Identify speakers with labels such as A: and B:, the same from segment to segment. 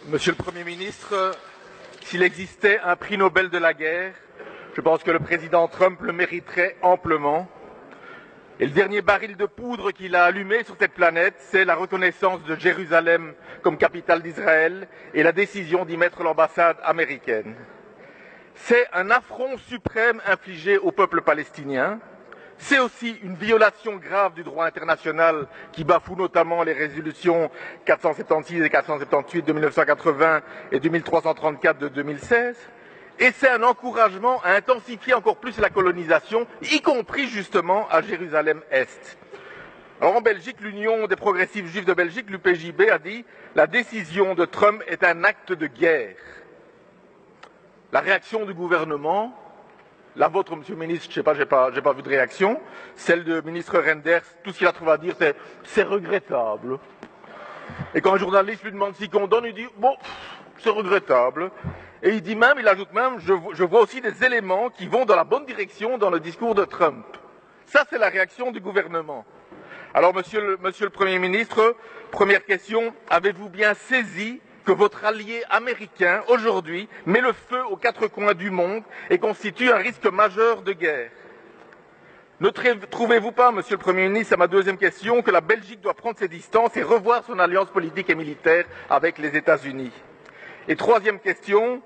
A: Monsieur le Premier ministre, s'il existait un prix Nobel de la guerre, je pense que le président Trump le mériterait amplement. Et le dernier baril de poudre qu'il a allumé sur cette planète, c'est la reconnaissance de Jérusalem comme capitale d'Israël et la décision d'y mettre l'ambassade américaine. C'est un affront suprême infligé au peuple palestinien. C'est aussi une violation grave du droit international qui bafoue notamment les résolutions 476 et 478 de 1980 et 2334 de 2016. Et c'est un encouragement à intensifier encore plus la colonisation, y compris justement à Jérusalem-Est. Alors en Belgique, l'Union des progressifs juifs de Belgique, l'UPJB, a dit « La décision de Trump est un acte de guerre ». La réaction du gouvernement, la vôtre, Monsieur le ministre, je ne sais pas, j'ai pas vu de réaction. Celle du ministre Renders, tout ce qu'il a trouvé à dire, c'est regrettable. Et quand un journaliste lui demande s'il condamne, il dit bon, c'est regrettable. Et il ajoute même, je vois aussi des éléments qui vont dans la bonne direction dans le discours de Trump. Ça, c'est la réaction du gouvernement. Alors, Monsieur le Premier ministre, première question, avez-vous bien saisi que votre allié américain, aujourd'hui, met le feu aux quatre coins du monde et constitue un risque majeur de guerre? Ne trouvez-vous pas, Monsieur le Premier ministre, à ma deuxième question, que la Belgique doit prendre ses distances et revoir son alliance politique et militaire avec les États-Unis? Et troisième question,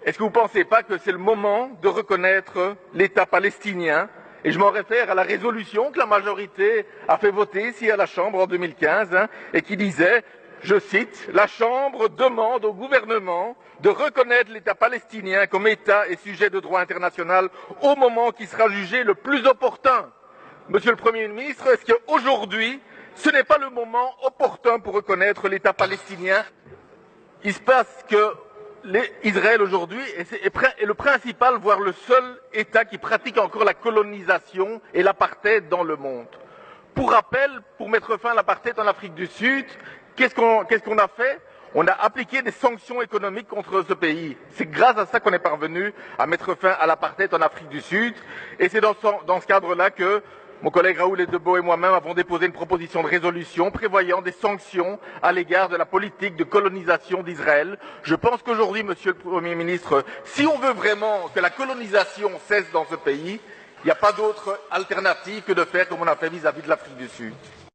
A: est-ce que vous ne pensez pas que c'est le moment de reconnaître l'État palestinien? Et je m'en réfère à la résolution que la majorité a fait voter ici à la Chambre en 2015 et qui disait, je cite, « La Chambre demande au gouvernement de reconnaître l'État palestinien comme État et sujet de droit international au moment qui sera jugé le plus opportun. » Monsieur le Premier ministre, est-ce qu'aujourd'hui, ce n'est pas le moment opportun pour reconnaître l'État palestinien? Il se passe que Israël aujourd'hui est le principal, voire le seul État qui pratique encore la colonisation et l'apartheid dans le monde. Pour rappel, pour mettre fin à l'apartheid en Afrique du Sud, qu'est-ce qu'on a fait? On a appliqué des sanctions économiques contre ce pays. C'est grâce à ça qu'on est parvenu à mettre fin à l'apartheid en Afrique du Sud. Et c'est dans ce cadre-là que mon collègue Raoul Edebo et moi-même avons déposé une proposition de résolution prévoyant des sanctions à l'égard de la politique de colonisation d'Israël. Je pense qu'aujourd'hui, Monsieur le Premier ministre, si on veut vraiment que la colonisation cesse dans ce pays, il n'y a pas d'autre alternative que de faire comme on a fait vis-à-vis de l'Afrique du Sud.